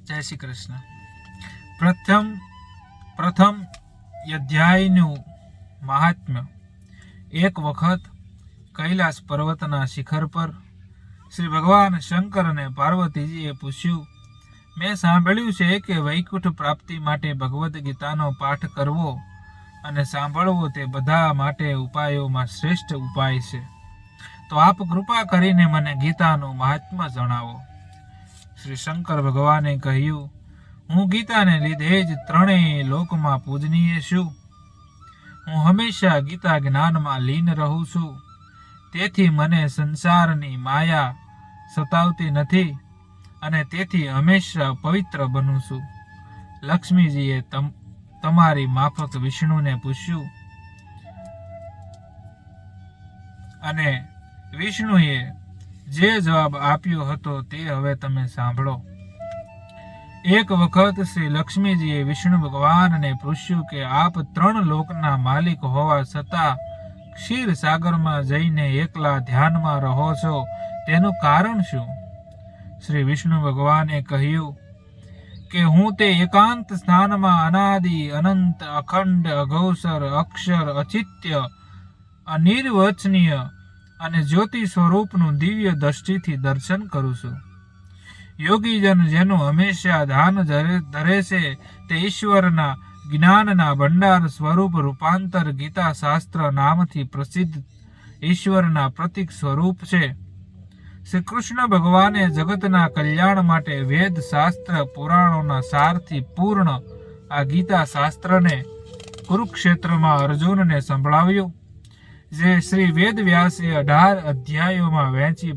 જય શ્રી કૃષ્ણ. પ્રથમ અધ્યાયનું મહાત્મ્ય. એક વખત કૈલાસ પર્વતના શિખર પર શ્રી ભગવાન શંકર અને પાર્વતીજીએ પૂછ્યું, મેં સાંભળ્યું છે કે વૈકુંઠ પ્રાપ્તિ માટે ભગવદ્ ગીતાનો પાઠ કરવો અને સાંભળવો તે બધા માટે ઉપાયોમાં શ્રેષ્ઠ ઉપાય છે. તો આપ કૃપા કરીને મને ગીતાનું મહાત્મ્ય જણાવો. શ્રી શંકર ભગવાને કહ્યું, હું ગીતાને લીધે જ ત્રણેય લોકમાં પૂજનીય છું. હું હંમેશા ગીતા જ્ઞાનમાં લીન રહું છું. તેથી મને સંસારની માયા સતાવતી નથી અને તેથી હંમેશા પવિત્ર બનું છું. લક્ષ્મીજીએ તમારી માફક વિષ્ણુને પૂછ્યું અને વિષ્ણુએ જે જવાબ આપ્યો હતો તે હવે તમે સાંભળો. એક વખત શ્રી લક્ષ્મીજીએ વિષ્ણુ ભગવાનને પૂછ્યું કે આપ ત્રણ લોકના માલિક હોવા છતાં ક્ષીર સાગરમાં જઈને એકલા ધ્યાનમાં રહો છો, તેનું કારણ શું? શ્રી વિષ્ણુ ભગવાને કહ્યું કે હું તે એકાંત સ્થાનમાં અનાદિ અનંત અખંડ અઘોસર અક્ષર અચિત્ય અનિર્વચનીય અને જ્યોતિ સ્વરૂપનું દિવ્ય દ્રષ્ટિથી દર્શન કરું છું. યોગીજન જેનું હંમેશા ધ્યાન ધરે છે તે ઈશ્વરના જ્ઞાનના ભંડાર સ્વરૂપ રૂપાંતર ગીતા શાસ્ત્ર નામથી પ્રસિદ્ધ ઈશ્વરના પ્રતીક સ્વરૂપ છે. શ્રી કૃષ્ણ ભગવાને જગતના કલ્યાણ માટે વેદ શાસ્ત્ર પુરાણોના સારથી પૂર્ણ આ ગીતા શાસ્ત્રને કુરુક્ષેત્રમાં અર્જુનને સંભળાવ્યું, જે શ્રી વેદ વ્યાસે 18 અધ્યાયોમાં વહેંચી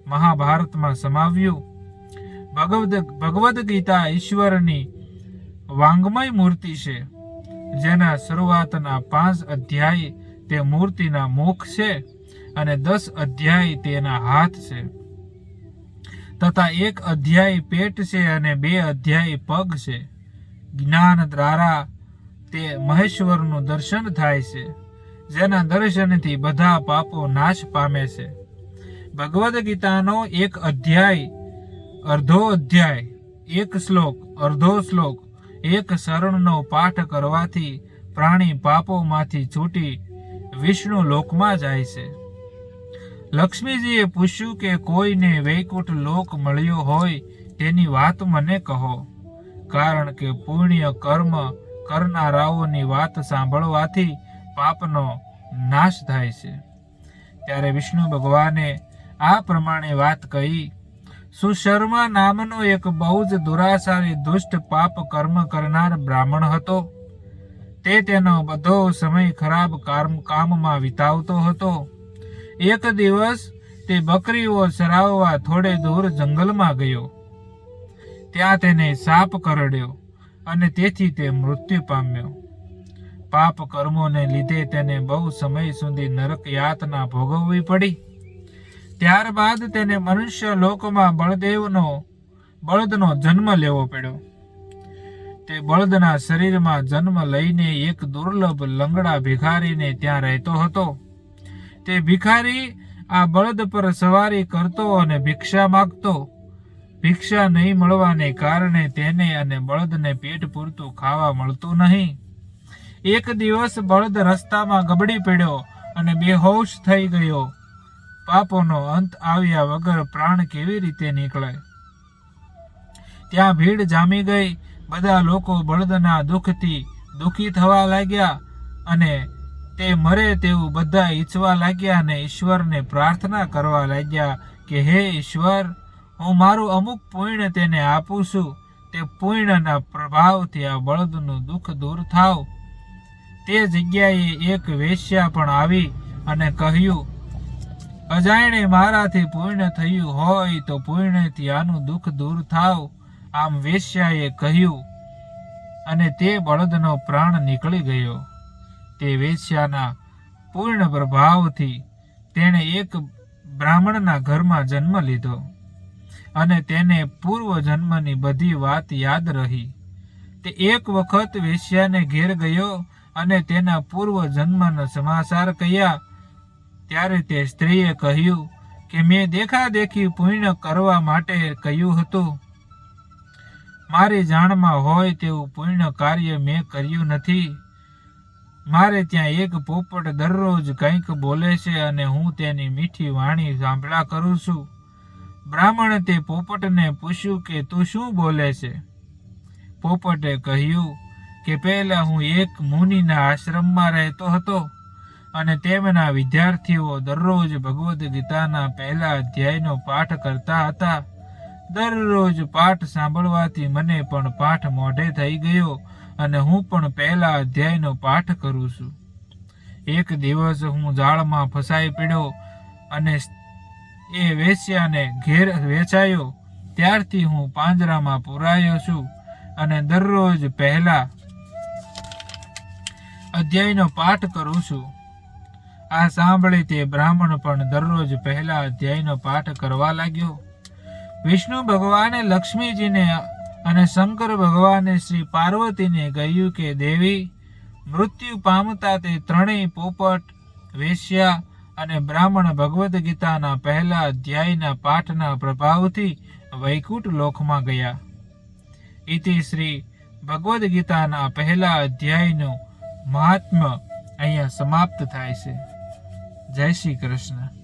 મહાભારતમાં સમાવ્યું. ભગવદ્ ગીતા ઈશ્વરની વાંગમય મૂર્તિ છે, જેના શરૂઆતના 5 અધ્યાય તે મૂર્તિના મુખ છે અને 10 અધ્યાય તેના હાથ છે, તથા 1 અધ્યાય પેટ છે અને 2 અધ્યાય પગ છે. જ્ઞાન દ્વારા તે મહેશ્વરનું દર્શન થાય છે, જેના દર્શનથી બધા પાપો નાશ પામે છે. ભગવદ્ ગીતાનો 1 અધ્યાય, અર્ધો અધ્યાય, 1 શ્લોક, અર્ધો શ્લોક, 1 શરણનો પાઠ કરવાથી પ્રાણી પાપોમાંથી છૂટી વિષ્ણુ લોકમાં જાય છે. લક્ષ્મીજીએ પૂછ્યું કે કોઈને વૈકુંઠ લોક મળ્યો હોય તેની વાત મને કહો, કારણ કે પુણ્ય કર્મ કરનારાઓની વાત સાંભળવાથી પાપનો નાશ થાય છે. ત્યારે વિષ્ણુ ભગવાને આ પ્રમાણે વાત કહી. સુશર્મા નામનો એક બહુ જ દુરાચારી દુષ્ટ પાપ કર્મ કરનાર બ્રાહ્મણ હતો. તે તેનો બધો સમય ખરાબ કામમાં વિતાવતો હતો. એક દિવસ તે બકરીઓ ચરાવવા થોડે દૂર જંગલમાં ગયો. ત્યાં તેને સાપ કરડ્યો અને તેથી તે મૃત્યુ પામ્યો. પાપ કર્મોને લીધે તેને બહુ સમય સુધી નરક યાતના ભોગવવી પડી. ત્યારબાદ તેને મનુષ્ય લોકમાં બળદનો જન્મ લેવો પડ્યો. તે બળદના શરીરમાં જન્મ લઈને એક દુર્લભ લંગડા ભિખારીને ત્યાં રહેતો હતો. તે ભિખારી આ બળદ પર સવારી કરતો અને ભિક્ષા માગતો. ભિક્ષા નહીં મળવાને કારણે તેને અને બળદને પેટ પૂરતું ખાવા મળતું નહીં. એક દિવસ બળદ રસ્તામાં ગબડી પડ્યો અને બેહોશ થઈ ગયો. પાપોનો અંત આવ્યા વગર પ્રાણ કેવી રીતે નીકળે? ત્યાં ભીડ જામી ગઈ. બધા લોકો બળદના દુઃખથી દુઃખી થવા લાગ્યા અને તે મરે તેવું બધા ઈચ્છવા લાગ્યા અને ઈશ્વરને પ્રાર્થના કરવા લાગ્યા કે હે ઈશ્વર, હું મારું અમુક પુણ્ય તેને આપું છું. તે પુણ્યના પ્રભાવથી આ બળદનું દુઃખ દૂર થાવ. તે જગ્યાએ એક વેશ્યા પણ આવી અને કહ્યું, અજાણે મારાથી પુણ્ય થયું હોય તો પુણ્યથી આનું દુઃખ દૂર થાવ. આમ વેશ્યાએ કહ્યું અને તે બળદનો પ્રાણ નીકળી ગયો. તે વેશ્યાના પૂર્ણ પ્રભાવથી તેણે એક બ્રાહ્મણના ઘરમાં જન્મ લીધો અને તેને પૂર્વ જન્મની બધી વાત યાદ રહી. તે એક વખત વેશ્યાને ઘેર ગયો અને તેના પૂર્વ જન્મના સમાચાર કહ્યા. ત્યારે તે સ્ત્રીએ કહ્યું કે મેં દેખાદેખી પુણ્ય કરવા માટે કહ્યું હતું, મારી જાણમાં હોય તેવું પુણ્ય કાર્ય મેં કર્યું નથી. મારે ત્યાં એક પોપટ દરરોજ કંઈક બોલે છે અને હું તેની મીઠી વાણી સાંભળ્યા કરું છું. બ્રાહ્મણે તે પોપટને પૂછ્યું કે તું શું બોલે છે? પોપટે કહ્યું કે પહેલા હું એક મુનિના આશ્રમમાં રહેતો હતો અને તેમના વિદ્યાર્થીઓ દરરોજ ભગવદ્ ગીતાના પહેલા અધ્યાયનો પાઠ કરતા હતા. દરરોજ પાઠ સાંભળવાથી મને પણ પાઠ મોઢે થઈ ગયો અને હું પણ પહેલા અધ્યાયનો પાઠ કરું છું. એક દિવસ હું જાળમાં ફસાઈ પડ્યો અને એ વેશ્યાને ઘેર વેચાયો. ત્યારથી હું પાંજરામાં પુરાયો છું અને દરરોજ પહેલા અધ્યાયનો પાઠ કરું છું. આ સાંભળી તે બ્રાહ્મણ પણ દરરોજ પહેલા અધ્યાયનો પાઠ કરવા લાગ્યો. વિષ્ણુ ભગવાને લક્ષ્મીજીને અને શંકર ભગવાને શ્રી પાર્વતીને કહ્યું કે દેવી, મૃત્યુ પામતા તે ત્રણેય પોપટ, વેશ્યા અને બ્રાહ્મણ ભગવદ્ ગીતાના પહેલા અધ્યાયના પાઠના પ્રભાવથી વૈકુંઠ લોકમાં ગયા. ઇતિ શ્રી ભગવદ્ ગીતાના પહેલા અધ્યાયનું મહાત્મ્ય અહીંયા સમાપ્ત થાય છે. જય શ્રી કૃષ્ણ.